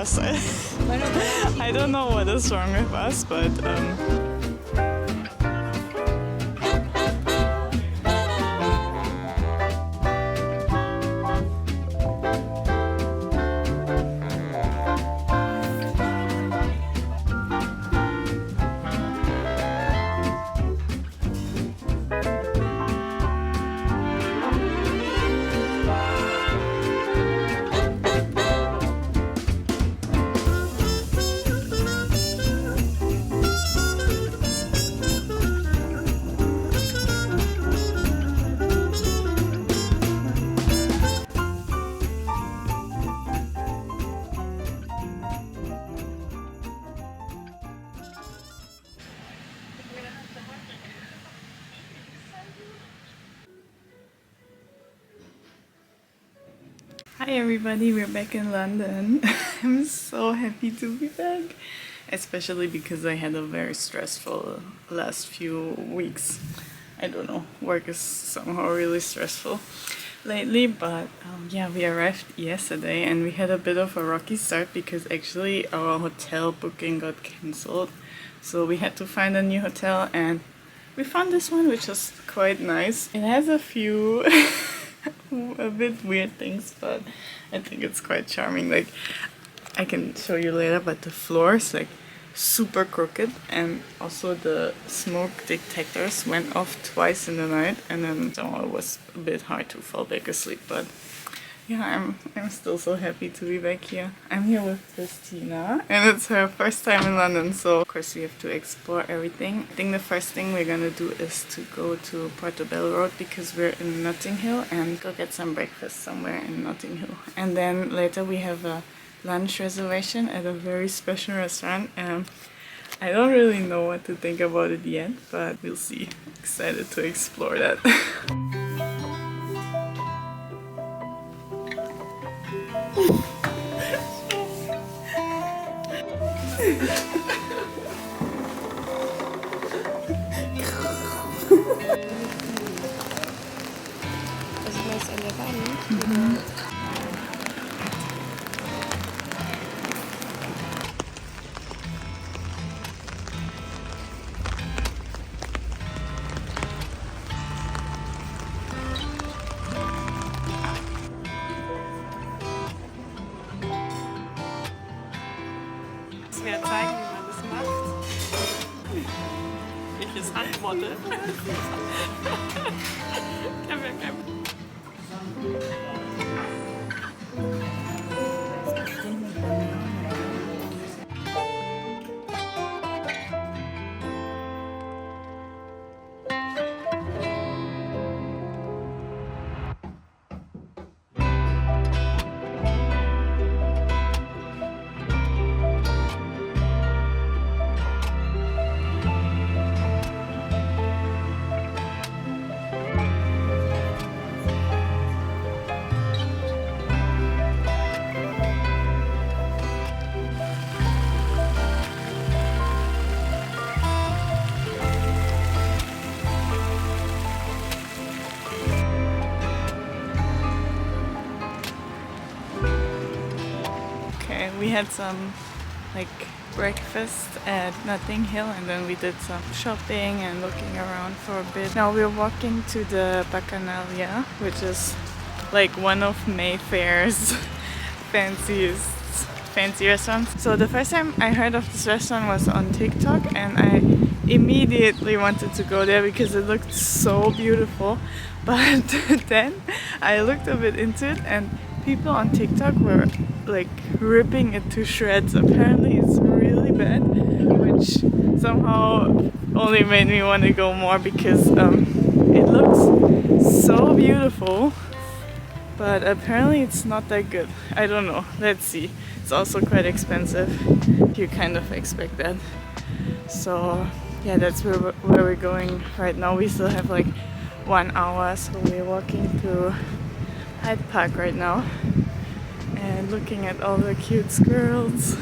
bus. I don't know what is wrong with us, but hi everybody, we're back in London. I'm so happy to be back, especially because I had a very stressful last few weeks. I don't know, work is somehow really stressful lately, but yeah, we arrived yesterday and we had a bit of a rocky start because actually our hotel booking got cancelled. So we had to find a new hotel and we found this one, which is quite nice. It has a few a bit weird things, but I think it's quite charming. Like, I can show you later, but the floor is like super crooked, and also the smoke detectors went off twice in the night, and then somehow it was a bit hard to fall back asleep. But yeah, I'm still so happy to be back here. I'm here with Christina, and it's her first time in London, so of course we have to explore everything. I think the first thing we're gonna do is to go to Portobello Road because we're in Notting Hill, and go get some breakfast somewhere in Notting Hill. And then later we have a lunch reservation at a very special restaurant, and I don't really know what to think about it yet, but we'll see. Excited to explore that. Mir zeigen, wie man das macht. Welches Handmodel. We had some like breakfast at Notting Hill, and then we did some shopping and looking around for a bit. Now we're walking to the Bacchanalia, which is like one of Mayfair's fancy restaurants. So the first time I heard of this restaurant was on TikTok, and I immediately wanted to go there because it looked so beautiful. But then I looked a bit into it, and people on TikTok were like ripping it to shreds. Apparently it's really bad, which somehow only made me want to go more because it looks so beautiful, but apparently it's not that good. I don't know, let's see. It's also quite expensive. You kind of expect that. So yeah, that's where we're going right now. We still have like 1 hour, so we're walking through Hyde Park right now and looking at all the cute squirrels.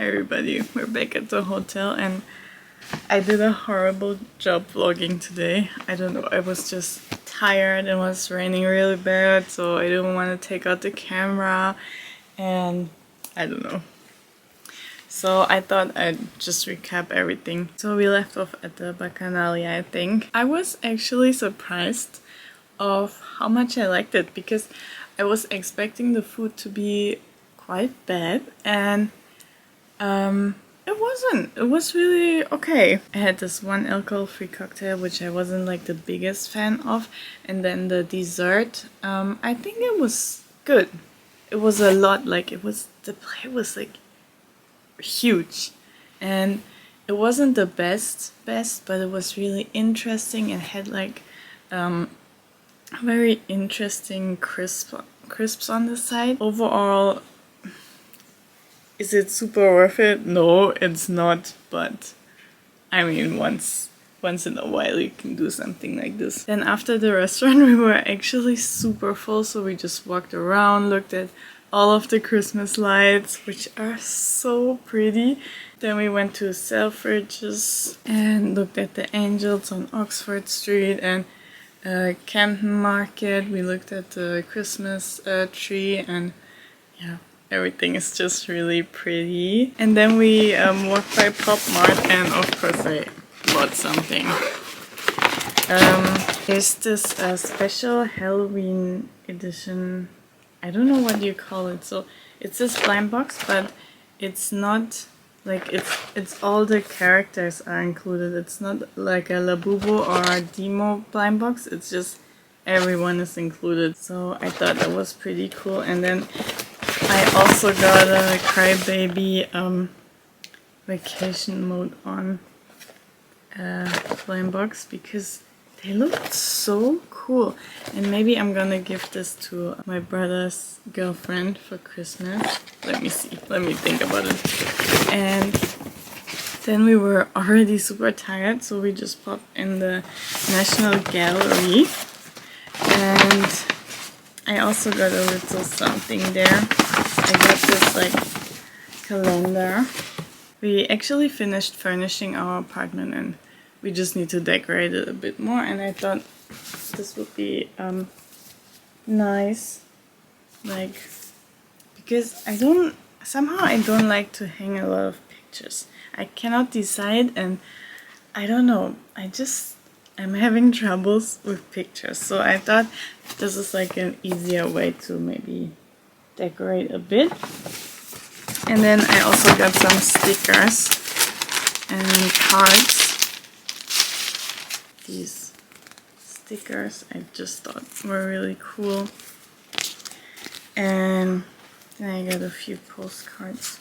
Hey everybody, we're back at the hotel and I did a horrible job vlogging today. I don't know, I was just tired. It was raining really bad, so I didn't want to take out the camera and I don't know. So I thought I'd just recap everything. So we left off at the Bacchanalia, I think. I was actually surprised of how much I liked it because I was expecting the food to be quite bad and it wasn't. It was really okay. I had this one alcohol-free cocktail which I wasn't like the biggest fan of, and then the dessert, I think it was good. It was a lot, like the plate was like huge and it wasn't the best, but it was really interesting and had like very interesting crisps on the side. Overall, is it super worth it? No, it's not, but I mean, once in a while you can do something like this. Then after the restaurant we were actually super full, so we just walked around, looked at all of the Christmas lights, which are so pretty. Then we went to Selfridges and looked at the angels on Oxford Street and Camden Market. We looked at the Christmas tree and yeah, everything is just really pretty. And then we walked by Pop Mart and of course I bought something. There's this special Halloween edition, I don't know what you call it. So it's this blind box, but it's not like it's all the characters are included. It's not like a Labubu or a Demo blind box. It's just everyone is included. So I thought that was pretty cool. And then I also got a Crybaby vacation mode on blind box because they looked so cool. And maybe I'm gonna give this to my brother's girlfriend for Christmas. Let me see. Let me think about it. And then we were already super tired, so we just popped in the National Gallery. And I also got a little something there. I got this like calendar. We actually finished furnishing our apartment and we just need to decorate it a bit more, and I thought this would be nice, like, because I don't like to hang a lot of pictures. I cannot decide and I don't know, I'm having troubles with pictures, so I thought this is like an easier way to maybe decorate a bit. And then I also got some stickers and cards. These stickers I just thought were really cool. And then I got a few postcards.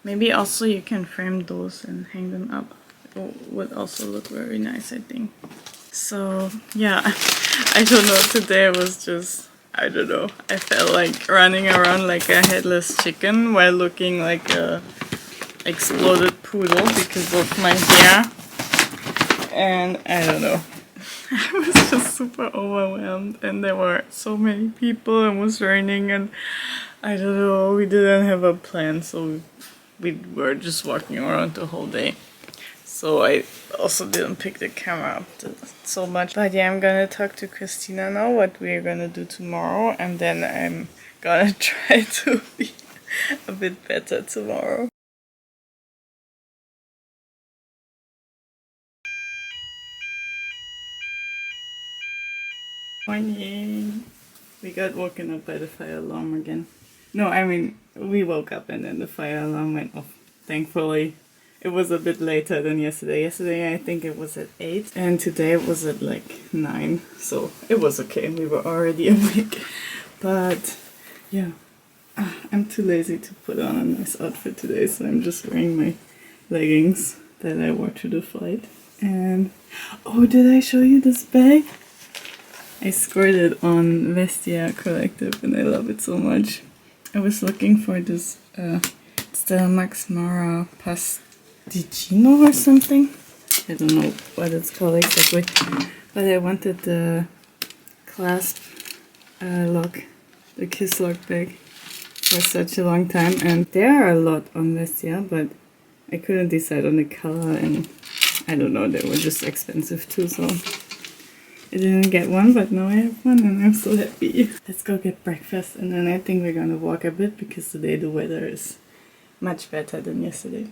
Maybe also you can frame those and hang them up. It would also look very nice, I think. So yeah, I don't know, today was just, I don't know, I felt like running around like a headless chicken while looking like a exploded poodle because of my hair. And I don't know, I was just super overwhelmed and there were so many people and it was raining and I don't know, we didn't have a plan, so we were just walking around the whole day. So I also didn't pick the camera up so much. But yeah, I'm gonna talk to Christina now what we're gonna do tomorrow, and then I'm gonna try to be a bit better tomorrow. Morning! We got woken up by the fire alarm again. No, I mean, we woke up and then the fire alarm went off, thankfully. It was a bit later than yesterday. Yesterday I think it was at 8 and today it was at like 9. So it was okay, we were already awake. But yeah, I'm too lazy to put on a nice outfit today, so I'm just wearing my leggings that I wore to the flight. And oh, did I show you this bag? I scored it on Vestia Collective and I love it so much. I was looking for this, it's the Max Mara Pasticino or something. I don't know what it's called exactly, but I wanted the clasp lock, the kiss lock bag. for such a long time, and there are a lot on this, yeah, but I couldn't decide on the color, and I don't know, they were just expensive too, so I didn't get one, but now I have one and I'm so happy. Let's go get breakfast, and then I think we're gonna walk a bit because today the weather is much better than yesterday.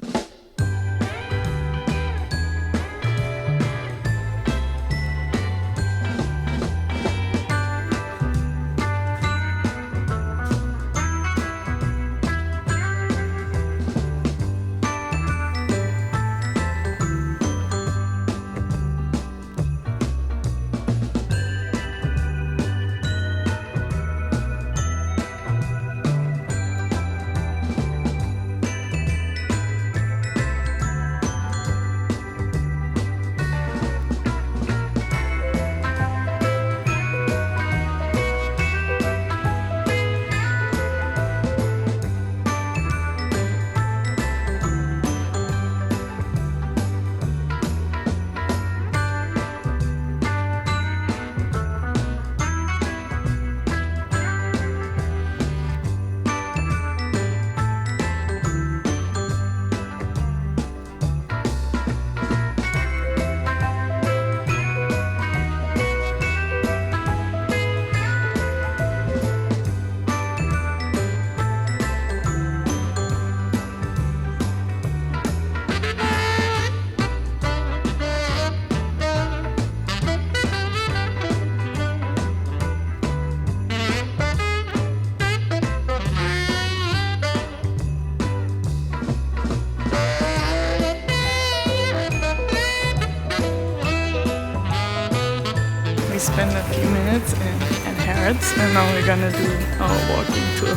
Spend a few minutes at Harrods, and now we're gonna do our walking tour.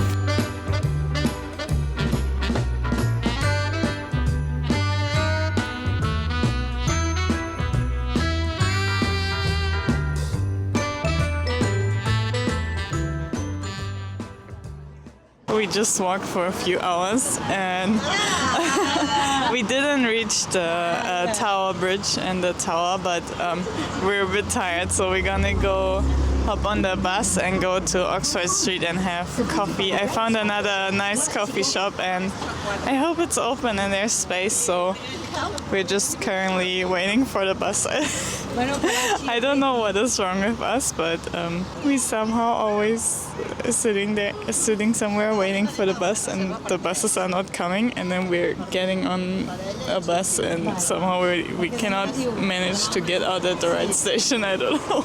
We just walked for a few hours, and we didn't reach the Tower Bridge and the tower, but we're a bit tired, so we're gonna go hop on the bus and go to Oxford Street and have coffee. I found another nice coffee shop, and I hope it's open and there's space, so we're just currently waiting for the bus. I don't know what is wrong with us, but we somehow always sitting somewhere waiting for the bus, and the buses are not coming, and then we're getting on a bus and somehow we cannot manage to get out at the right station. I don't know.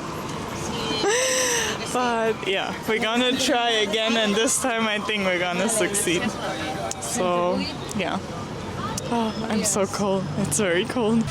But yeah, we're gonna try again, and this time I think we're gonna succeed. So yeah. Oh, I'm so cold. It's very cold.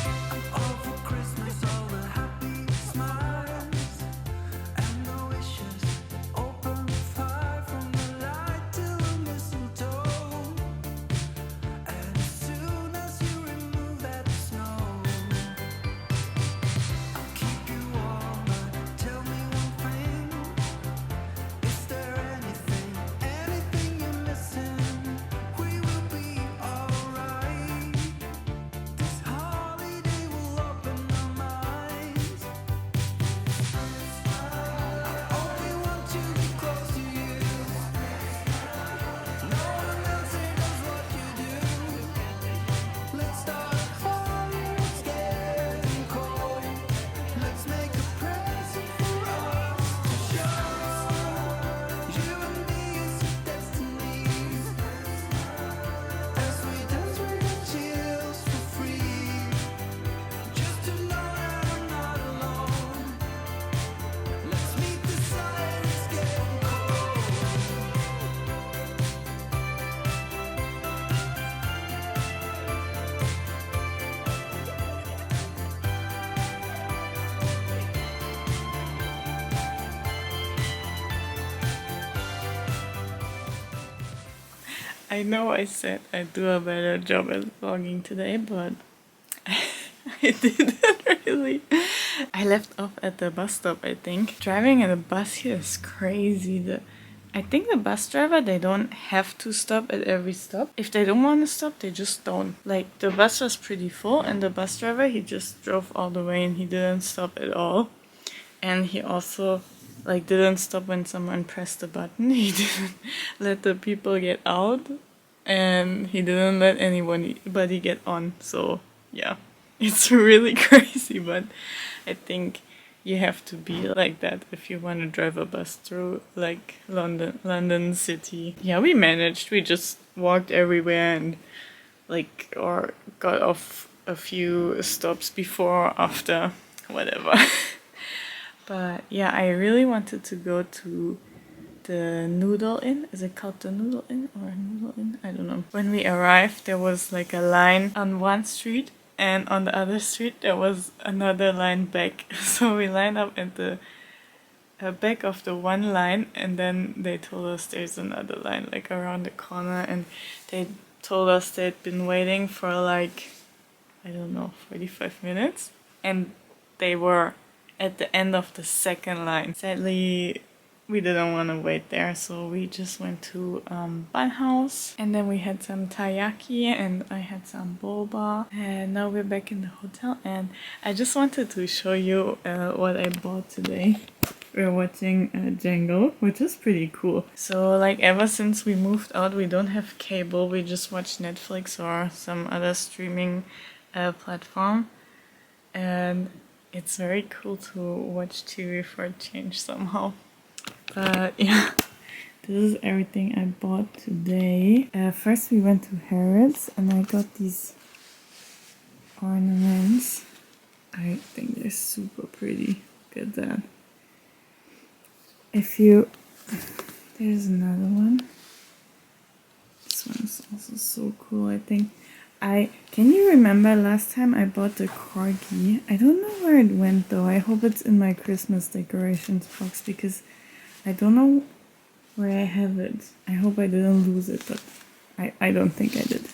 I know I said I'd do a better job at vlogging today, but I didn't really. I left off at the bus stop, I think. Driving in a bus here is crazy. I think the bus driver, they don't have to stop at every stop. If they don't want to stop, they just don't. Like, the bus was pretty full, and the bus driver, he just drove all the way and he didn't stop at all. And he also like didn't stop when someone pressed the button. He didn't let the people get out, and he didn't let anybody get on. So yeah, it's really crazy, but I think you have to be like that if you want to drive a bus through like London city. Yeah, we managed. We just walked everywhere and like or got off a few stops before or after, whatever. But yeah, I really wanted to go to the Noodle Inn. Is it called the Noodle Inn or Noodle Inn? I don't know. When we arrived, there was like a line on one street, and on the other street there was another line back. So we lined up at the back of the one line, and then they told us there's another line like around the corner, and they told us they'd been waiting for like, I don't know, 45 minutes, and they were at the end of the second line. Sadly, we didn't want to wait there, so we just went to Bun House, and then we had some taiyaki, and I had some boba, and now we're back in the hotel, and I just wanted to show you what I bought today. We're watching Django, which is pretty cool. So like ever since we moved out, we don't have cable, we just watch Netflix or some other streaming platform, and it's very cool to watch TV for a change somehow. But yeah, this is everything I bought today. First we went to Harrods and I got these ornaments. I think they're super pretty. Look at that. There's another one. This one's also so cool, I think. Can you remember last time I bought the corgi? I don't know where it went though. I hope it's in my Christmas decorations box because I don't know where I have it. I hope I didn't lose it, but I don't think I did.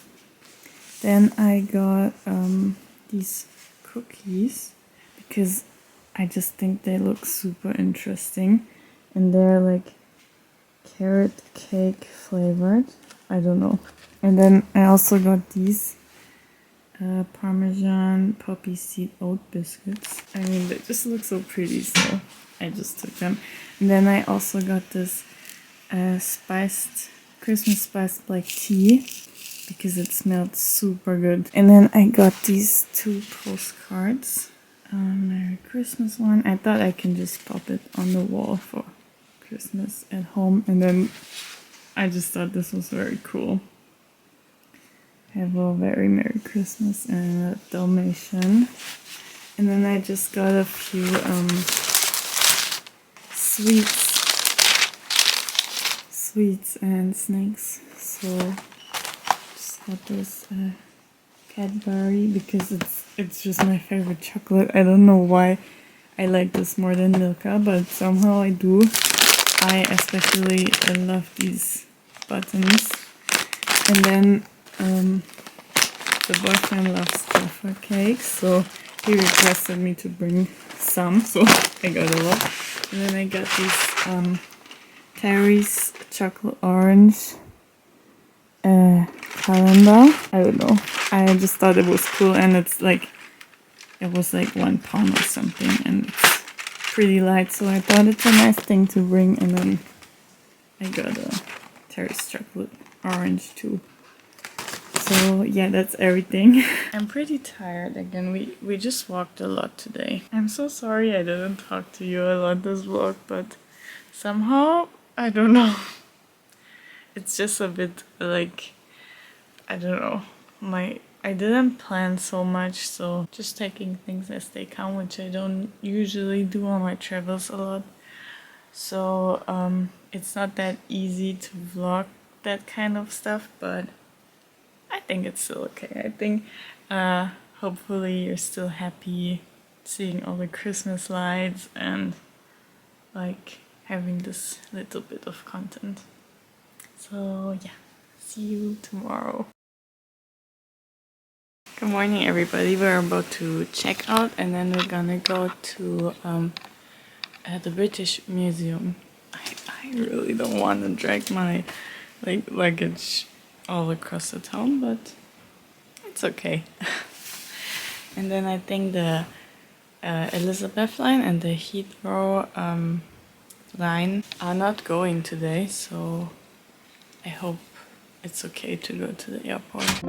Then I got these cookies because I just think they look super interesting, and they're like carrot cake flavored. I don't know. And then I also got these Parmesan poppy seed oat biscuits. I mean, they just look so pretty, so I just took them. And then I also got this Christmas spiced black tea because it smelled super good. And then I got these two postcards. Merry Christmas one. I thought I can just pop it on the wall for Christmas at home, and then I just thought this was very cool. Have a very Merry Christmas and a Dalmatian. And then I just got a few sweets and snacks. So just got this Cadbury because it's just my favorite chocolate. I don't know why I like this more than Milka, but somehow I do. I especially love these buttons. And then the boyfriend loves Jaffa cakes, so he requested me to bring some, so I got a lot. And then I got these Terry's chocolate orange calendar. I don't know. I just thought it was cool, and it was like £1 or something, and it's pretty light, so I thought it's a nice thing to bring. And then I got a Terry's chocolate orange too. So yeah, that's everything. I'm pretty tired again. We just walked a lot today. I'm so sorry I didn't talk to you a lot this vlog, but somehow, I don't know. It's just a bit like, I don't know. I didn't plan so much, so just taking things as they come, which I don't usually do on my travels a lot. So it's not that easy to vlog that kind of stuff, but I think it's still okay. I think hopefully you're still happy seeing all the Christmas lights and like having this little bit of content. So yeah, see you tomorrow. Good morning everybody. We're about to check out and then we're gonna go to the British Museum. I really don't want to drag my luggage all across the town, but it's okay. And then I think the Elizabeth line and the Heathrow line are not going today, so I hope it's okay to go to the airport.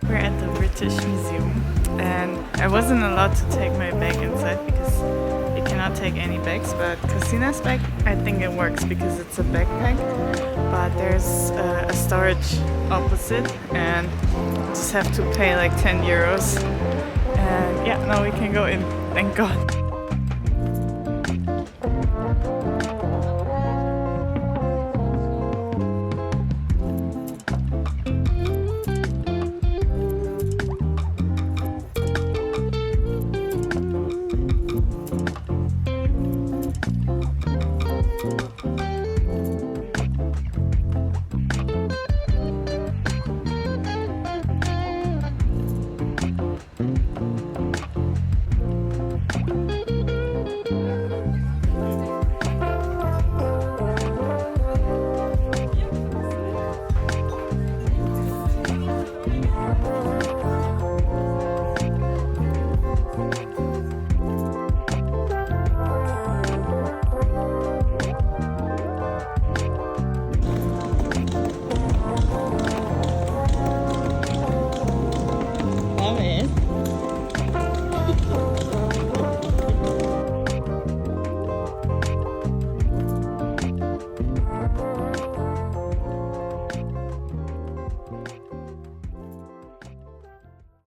We're at the British Museum and I wasn't allowed to take my bag inside because you cannot take any bags, but Christina's bag, I think it works because it's a backpack, but there's a storage opposite and you just have to pay like 10 euros and yeah, now we can go in, thank God.